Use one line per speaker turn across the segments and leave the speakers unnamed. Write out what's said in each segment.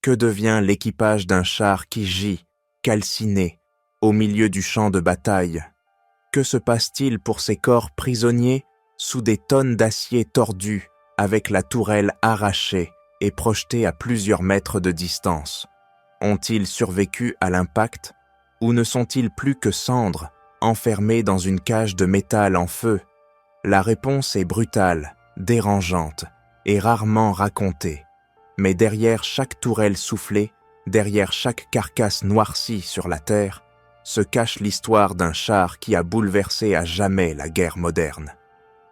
Que devient l'équipage d'un char qui gît, calciné, au milieu du champ de bataille? Que se passe-t-il pour ces corps prisonniers sous des tonnes d'acier tordues, avec la tourelle arrachée et projetée à plusieurs mètres de distance? Ont-ils survécu à l'impact ou ne sont-ils plus que cendres, enfermés dans une cage de métal en feu? La réponse est brutale, dérangeante et rarement racontée. Mais derrière chaque tourelle soufflée, derrière chaque carcasse noircie sur la terre, se cache l'histoire d'un char qui a bouleversé à jamais la guerre moderne.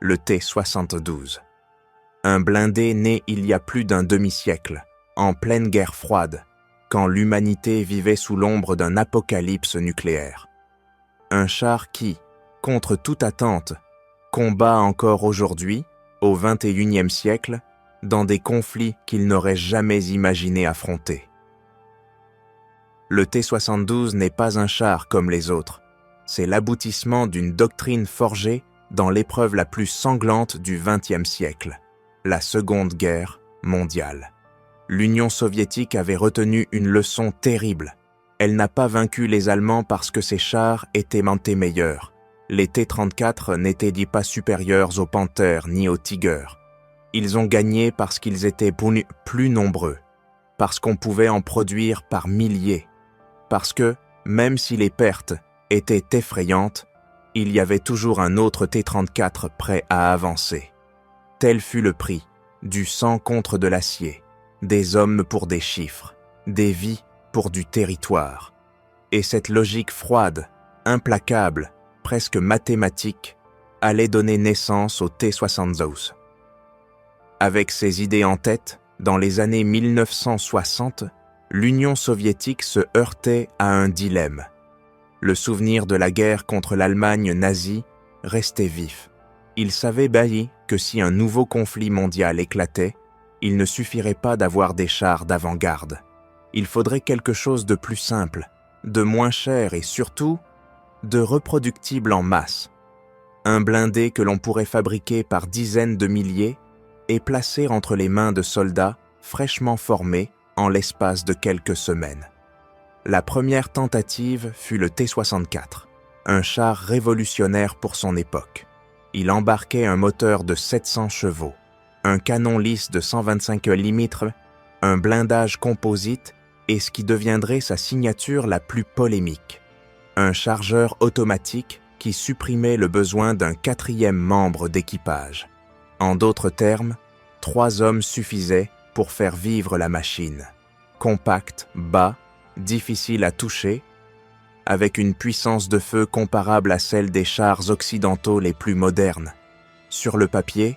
Le T-72. Un blindé né il y a plus d'un demi-siècle, en pleine guerre froide, quand l'humanité vivait sous l'ombre d'un apocalypse nucléaire. Un char qui, contre toute attente, combat encore aujourd'hui, au XXIe siècle, dans des conflits qu'il n'aurait jamais imaginé affronter. Le T-72 n'est pas un char comme les autres. C'est l'aboutissement d'une doctrine forgée dans l'épreuve la plus sanglante du XXe siècle, la Seconde Guerre mondiale. L'Union soviétique avait retenu une leçon terrible. Elle n'a pas vaincu les Allemands parce que ses chars étaient meilleurs. Les T-34 n'étaient dit pas supérieurs aux Panthers ni aux Tigers. Ils ont gagné parce qu'ils étaient plus nombreux, parce qu'on pouvait en produire par milliers, parce que, même si les pertes étaient effrayantes, il y avait toujours un autre T-34 prêt à avancer. Tel fut le prix, du sang contre de l'acier, des hommes pour des chiffres, des vies pour du territoire. Et cette logique froide, implacable, presque mathématique, allait donner naissance au T-72. Avec ces idées en tête, dans les années 1960, l'Union soviétique se heurtait à un dilemme. Le souvenir de la guerre contre l'Allemagne nazie restait vif. Il savait que si un nouveau conflit mondial éclatait, il ne suffirait pas d'avoir des chars d'avant-garde. Il faudrait quelque chose de plus simple, de moins cher et surtout, de reproductible en masse. Un blindé que l'on pourrait fabriquer par dizaines de milliers et placer entre les mains de soldats fraîchement formés en l'espace de quelques semaines. La première tentative fut le T-64, un char révolutionnaire pour son époque. Il embarquait un moteur de 700 chevaux, un canon lisse de 125 mm, un blindage composite et ce qui deviendrait sa signature la plus polémique, un chargeur automatique qui supprimait le besoin d'un quatrième membre d'équipage. En d'autres termes, 3 hommes suffisaient pour faire vivre la machine. Compact, bas, difficile à toucher, avec une puissance de feu comparable à celle des chars occidentaux les plus modernes. Sur le papier,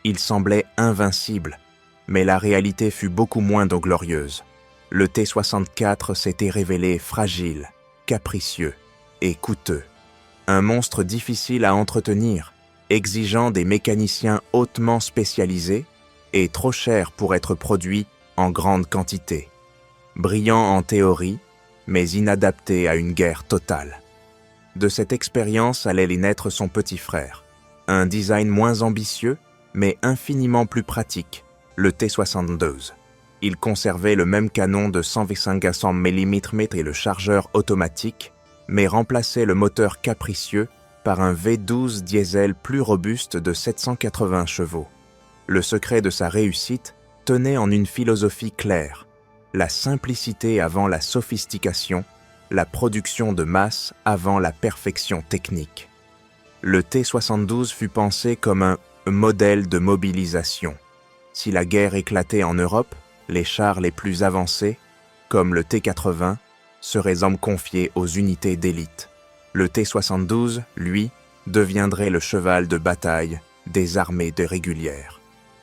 il semblait invincible, mais la réalité fut beaucoup moins glorieuse. Le T-64 s'était révélé fragile, capricieux et coûteux. Un monstre difficile à entretenir, exigeant des mécaniciens hautement spécialisés et trop cher pour être produit en grande quantité. Brillant en théorie, mais inadapté à une guerre totale. De cette expérience allait naître son petit frère, un design moins ambitieux, mais infiniment plus pratique, le T-72. Il conservait le même canon de 125 à 100 mm et le chargeur automatique, mais remplaçait le moteur capricieux par un V12 diesel plus robuste de 780 chevaux. Le secret de sa réussite tenait en une philosophie claire, la simplicité avant la sophistication, la production de masse avant la perfection technique. Le T-72 fut pensé comme un modèle de mobilisation. Si la guerre éclatait en Europe, les chars les plus avancés, comme le T-80, seraient confiés aux unités d'élite. Le T-72, lui, deviendrait le cheval de bataille des armées régulières.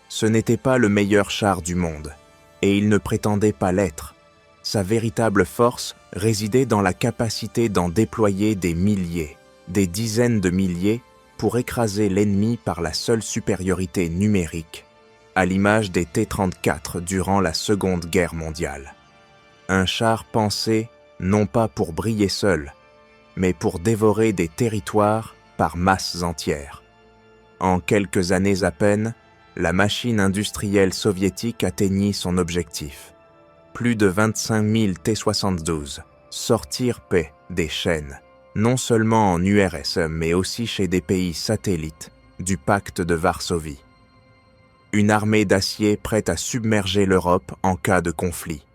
Ce n'était pas le meilleur char du monde, et il ne prétendait pas l'être. Sa véritable force résidait dans la capacité d'en déployer des milliers, des dizaines de milliers, pour écraser l'ennemi par la seule supériorité numérique, à l'image des T-34 durant la Seconde Guerre mondiale. Un char pensé non pas pour briller seul, mais pour dévorer des territoires par masses entières. En quelques années à peine, la machine industrielle soviétique atteignit son objectif. plus de 25 000 T-72 sortirent des chaînes, non seulement en URSS, mais aussi chez des pays satellites du pacte de Varsovie. Une armée d'acier prête à submerger l'Europe en cas de conflit.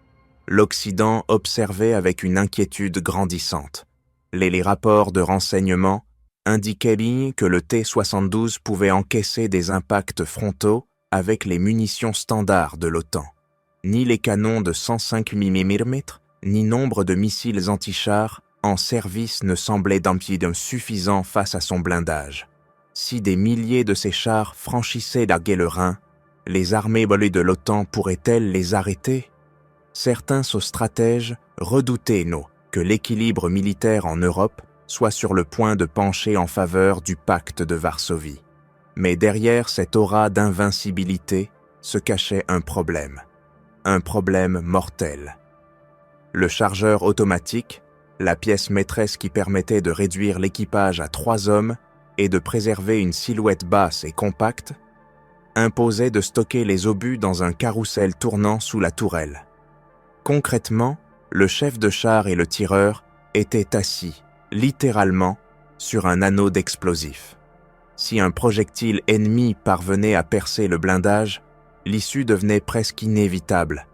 L'Occident observait avec une inquiétude grandissante. Les rapports de renseignement indiquaient que le T-72 pouvait encaisser des impacts frontaux avec les munitions standards de l'OTAN. Ni les canons de 105 mm, ni nombre de missiles anti-chars en service ne semblaient d'un suffisant face à son blindage. Si des milliers de ces chars franchissaient la gué le Rhin, les armées de l'OTAN pourraient-elles les arrêter? Certains stratèges redoutaient que l'équilibre militaire en Europe soit sur le point de pencher en faveur du pacte de Varsovie. Mais derrière cette aura d'invincibilité se cachait un problème mortel. Le chargeur automatique, la pièce maîtresse qui permettait de réduire l'équipage à 3 hommes et de préserver une silhouette basse et compacte, imposait de stocker les obus dans un carrousel tournant sous la tourelle. Concrètement, le chef de char et le tireur étaient assis, littéralement, sur un anneau d'explosifs. Si un projectile ennemi parvenait à percer le blindage, l'issue devenait presque inévitable.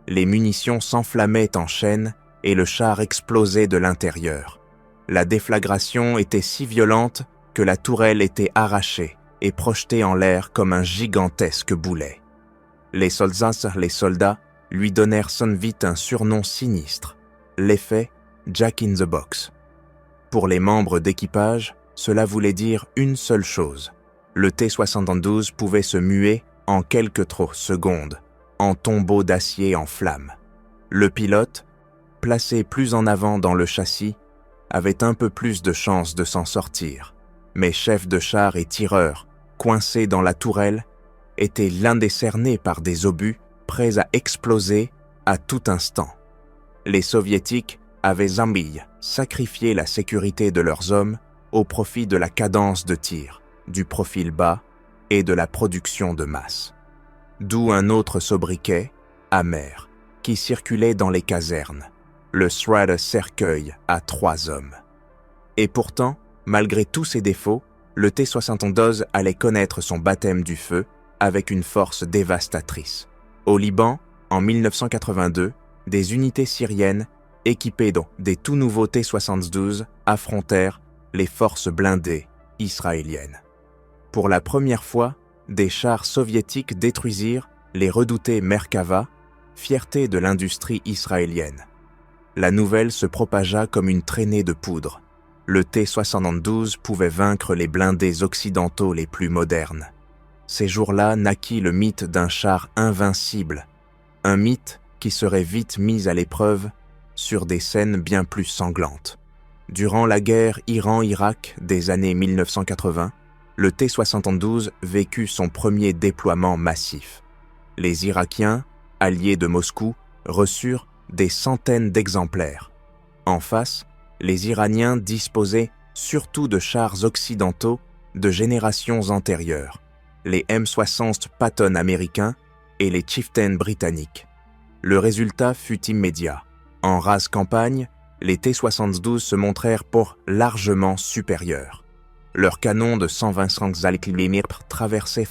Les munitions s'enflammaient en chaîne et le char explosait de l'intérieur. La déflagration était si violente que la tourelle était arrachée et projetée en l'air comme un gigantesque boulet. Les soldats lui donnèrent vite un surnom sinistre, l'effet Jack in the Box. Pour les membres d'équipage, cela voulait dire une seule chose. Le T-72 pouvait se muer en quelques secondes, en tombeau d'acier en flammes. Le pilote, placé plus en avant dans le châssis, avait un peu plus de chances de s'en sortir. Mais chef de char et tireur, coincés dans la tourelle, étaient l'un décernés par des obus prêts à exploser à tout instant. Les Soviétiques avaient sacrifié la sécurité de leurs hommes au profit de la cadence de tir, du profil bas et de la production de masse. D'où un autre sobriquet, amer, qui circulait dans les casernes, le Schrader cercueil à 3 hommes. Et pourtant, malgré tous ses défauts, le T-72 allait connaître son baptême du feu avec une force dévastatrice. Au Liban, en 1982, des unités syriennes, équipées des tout nouveaux T-72, affrontèrent les forces blindées israéliennes. Pour la première fois, des chars soviétiques détruisirent les redoutés Merkava, fierté de l'industrie israélienne. La nouvelle se propagea comme une traînée de poudre. Le T-72 pouvait vaincre les blindés occidentaux les plus modernes. Ces jours-là naquit le mythe d'un char invincible, un mythe qui serait vite mis à l'épreuve sur des scènes bien plus sanglantes. Durant la guerre Iran-Irak des années 1980, le T-72 vécut son premier déploiement massif. Les Irakiens, alliés de Moscou, reçurent des centaines d'exemplaires. En face, les Iraniens disposaient surtout de chars occidentaux de générations antérieures, les M60 Patton américains et les Chieftain britanniques. Le résultat fut immédiat. En rase campagne, les T-72 se montrèrent largement supérieurs. Leurs canons de 125 mm traversaient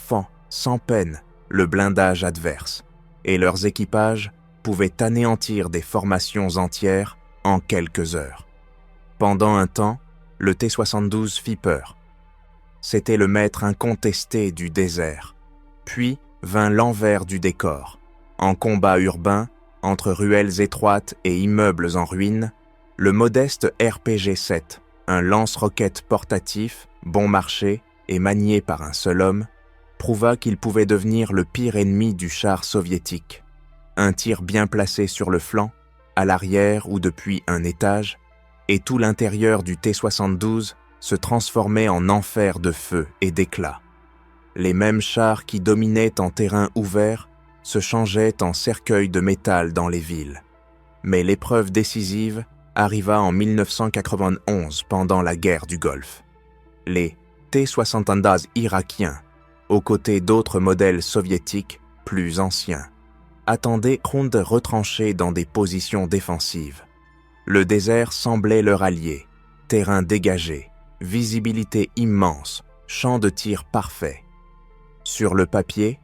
sans peine, le blindage adverse, et leurs équipages pouvaient anéantir des formations entières en quelques heures. Pendant un temps, le T-72 fit peur. C'était le maître incontesté du désert. Puis vint l'envers du décor. En combat urbain, entre ruelles étroites et immeubles en ruine, le modeste RPG-7, un lance-roquettes portatif, bon marché et manié par un seul homme, prouva qu'il pouvait devenir le pire ennemi du char soviétique. Un tir bien placé sur le flanc, à l'arrière ou depuis un étage, et tout l'intérieur du T-72 se transformait en enfer de feu et d'éclats. Les mêmes chars qui dominaient en terrain ouvert se changeaient en cercueils de métal dans les villes. Mais l'épreuve décisive arriva en 1991 pendant la guerre du Golfe. Les T-72 irakiens, aux côtés d'autres modèles soviétiques plus anciens, attendaient Ronde retranchés dans des positions défensives. Le désert semblait leur allié, terrain dégagé, visibilité immense, champ de tir parfait. Sur le papier,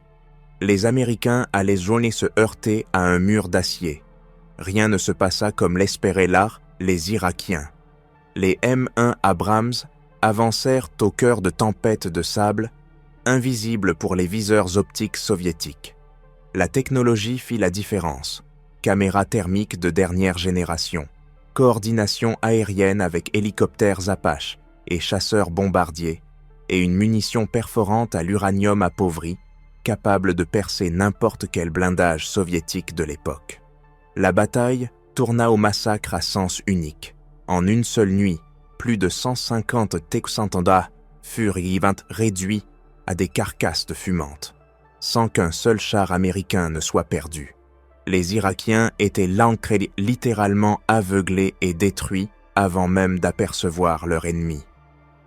les Américains allaient jamais se heurter à un mur d'acier. Rien ne se passa comme l'espéraient là les Irakiens. Les M1 Abrams avancèrent au cœur de tempêtes de sable, invisibles pour les viseurs optiques soviétiques. La technologie fit la différence. Caméras thermiques de dernière génération, coordination aérienne avec hélicoptères Apache et chasseurs bombardiers, et une munition perforante à l'uranium appauvri, capable de percer n'importe quel blindage soviétique de l'époque. La bataille tourna au massacre à sens unique. En une seule nuit, plus de 150 Texantanda furent réduits à des carcasses fumantes, sans qu'un seul char américain ne soit perdu. Les Irakiens étaient littéralement aveuglés et détruits avant même d'apercevoir leur ennemi.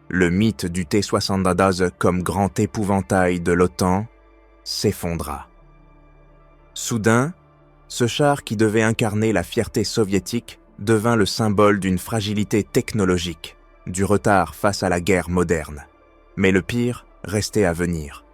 Le mythe du T-72 comme grand épouvantail de l'OTAN s'effondra. Soudain, ce char qui devait incarner la fierté soviétique devint le symbole d'une fragilité technologique, du retard face à la guerre moderne. Mais le pire restait à venir.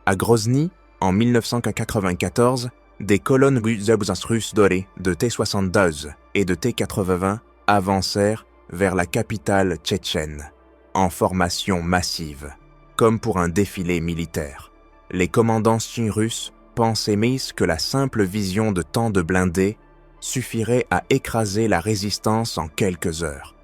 À Grozny, en 1994, des colonnes russes dorées de T-72 et de T-80 avancèrent vers la capitale tchétchène, en formation massive, comme pour un défilé militaire. Les commandants russes pensaient que la simple vision de tant de blindés suffirait à écraser la résistance en quelques heures.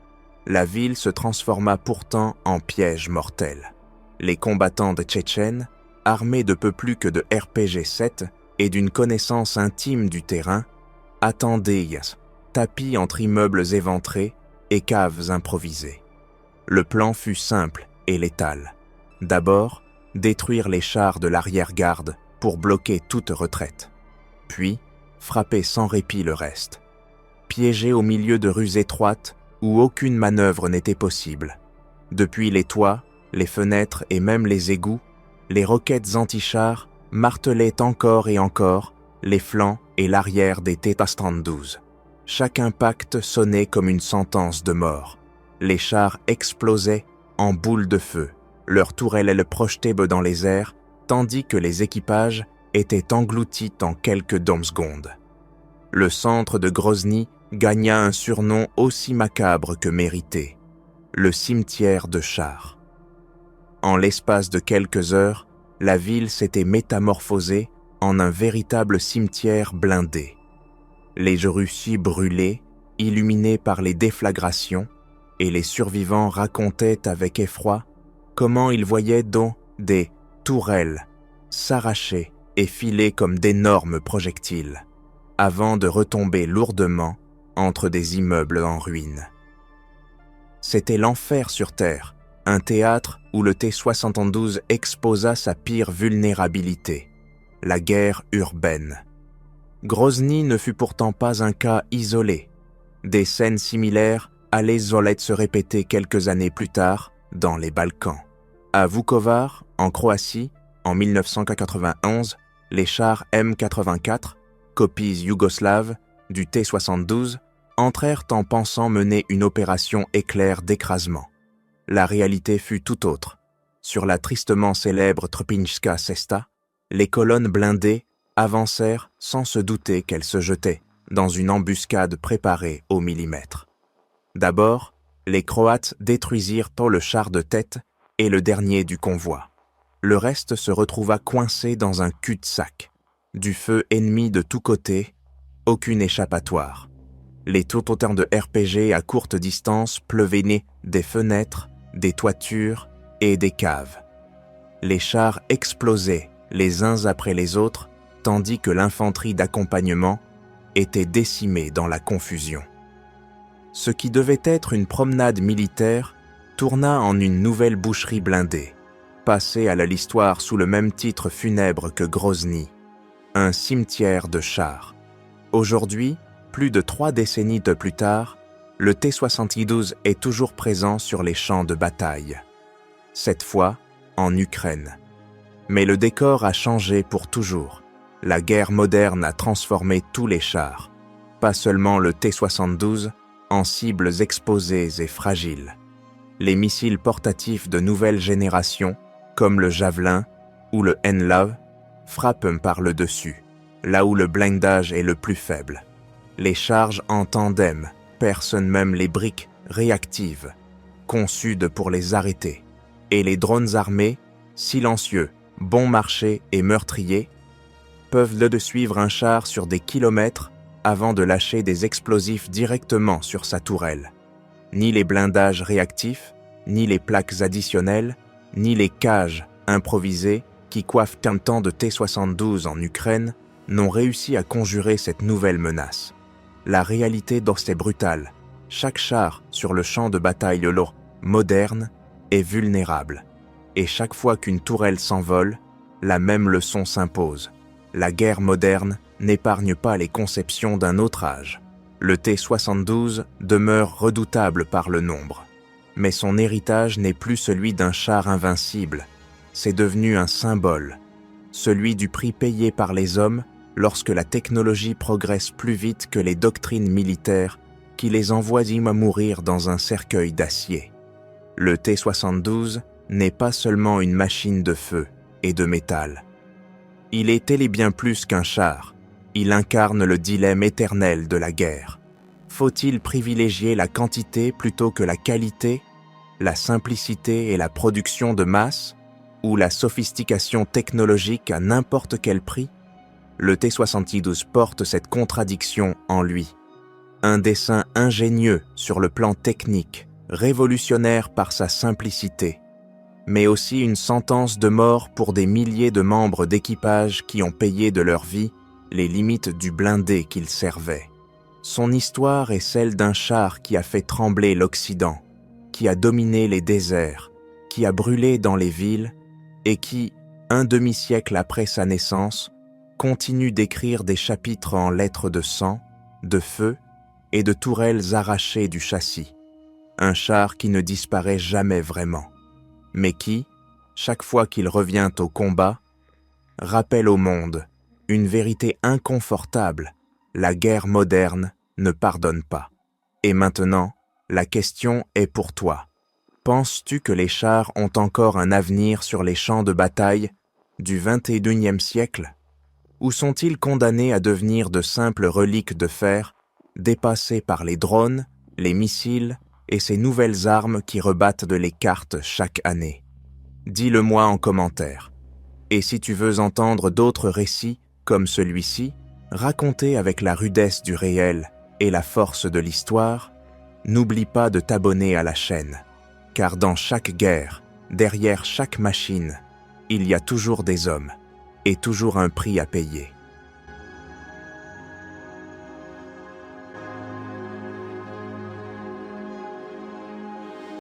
La ville se transforma pourtant en piège mortel. Les combattants de Tchétchènes, armés de peu plus que de RPG-7 et d'une connaissance intime du terrain, attendaient, tapis entre immeubles éventrés et caves improvisées. Le plan fut simple et létal. D'abord, détruire les chars de l'arrière-garde pour bloquer toute retraite. Puis, frapper sans répit le reste. Piégés au milieu de rues étroites où aucune manœuvre n'était possible. Depuis les toits, les fenêtres et même les égouts, les roquettes anti-chars martelaient encore et encore les flancs et l'arrière des T-72. Chaque impact sonnait comme une sentence de mort. Les chars explosaient en boules de feu, leurs tourelles projetaient dans les airs, tandis que les équipages étaient engloutis en quelques secondes. Le centre de Grozny gagna un surnom aussi macabre que mérité, le cimetière de chars. En l'espace de quelques heures, la ville s'était métamorphosée en un véritable cimetière blindé. Les Russes brûlées, illuminées par les déflagrations, et les survivants racontaient avec effroi comment ils voyaient des tourelles s'arracher et filer comme d'énormes projectiles, avant de retomber lourdement entre des immeubles en ruine. C'était l'enfer sur Terre, un théâtre où le T-72 exposa sa pire vulnérabilité, la guerre urbaine. Grozny ne fut pourtant pas un cas isolé. Des scènes similaires allaient se répéter quelques années plus tard dans les Balkans. À Vukovar, en Croatie, en 1991, les chars M84, copies yougoslaves du T-72, entrèrent en pensant mener une opération éclair d'écrasement. La réalité fut tout autre. Sur la tristement célèbre Tropinska Cesta, les colonnes blindées avancèrent sans se douter qu'elles se jetaient dans une embuscade préparée au millimètre. D'abord, les Croates détruisirent le char de tête et le dernier du convoi. Le reste se retrouva coincé dans un cul-de-sac. Du feu ennemi de tous côtés, aucune échappatoire. Les tourtotins de RPG à courte distance pleuvaient des fenêtres, des toitures et des caves. Les chars explosaient les uns après les autres, tandis que l'infanterie d'accompagnement était décimée dans la confusion. Ce qui devait être une promenade militaire tourna en une nouvelle boucherie blindée, passée à l'histoire sous le même titre funèbre que Grozny, un cimetière de chars. Aujourd'hui, plus de 3 décennies de plus tard, le T-72 est toujours présent sur les champs de bataille. Cette fois, en Ukraine. Mais le décor a changé pour toujours. la guerre moderne a transformé tous les chars, pas seulement le T-72, en cibles exposées et fragiles. Les missiles portatifs de nouvelle génération, comme le Javelin ou le NLAV, frappent par le dessus, là où le blindage est le plus faible. Les charges en tandem percent même les briques réactives, conçues pour les arrêter, et les drones armés, silencieux, bon marché et meurtriers, peuvent de suivre un char sur des kilomètres avant de lâcher des explosifs directement sur sa tourelle. Ni les blindages réactifs, ni les plaques additionnelles, ni les cages improvisées qui coiffent un temps de T-72 en Ukraine n'ont réussi à conjurer cette nouvelle menace. La réalité c'est brutale. Chaque char sur le champ de bataille moderne est vulnérable. Et chaque fois qu'une tourelle s'envole, la même leçon s'impose. La guerre moderne n'épargne pas les conceptions d'un autre âge. Le T-72 demeure redoutable par le nombre. Mais son héritage n'est plus celui d'un char invincible. C'est devenu un symbole, celui du prix payé par les hommes lorsque la technologie progresse plus vite que les doctrines militaires qui les envoient à mourir dans un cercueil d'acier. Le T-72 n'est pas seulement une machine de feu et de métal. Il est bien plus qu'un char. Il incarne le dilemme éternel de la guerre. Faut-il privilégier la quantité plutôt que la qualité, la simplicité et la production de masse, ou la sophistication technologique à n'importe quel prix? Le T-72 porte cette contradiction en lui. Un dessin ingénieux sur le plan technique, révolutionnaire par sa simplicité, mais aussi une sentence de mort pour des milliers de membres d'équipage qui ont payé de leur vie les limites du blindé qu'il servait. Son histoire est celle d'un char qui a fait trembler l'Occident, qui a dominé les déserts, qui a brûlé dans les villes et qui, un demi-siècle après sa naissance, continue d'écrire des chapitres en lettres de sang, de feu et de tourelles arrachées du châssis. Un char qui ne disparaît jamais vraiment, mais qui, chaque fois qu'il revient au combat, rappelle au monde une vérité inconfortable: la guerre moderne ne pardonne pas. Et maintenant, la question est pour toi. Penses-tu que les chars ont encore un avenir sur les champs de bataille du XXIe siècle? Ou sont-ils condamnés à devenir de simples reliques de fer, dépassés par les drones, les missiles et ces nouvelles armes qui rebattent les cartes chaque année? Dis-le-moi en commentaire. Et si tu veux entendre d'autres récits comme celui-ci, racontés avec la rudesse du réel et la force de l'histoire, n'oublie pas de t'abonner à la chaîne, car dans chaque guerre, derrière chaque machine, il y a toujours des hommes et toujours un prix à payer.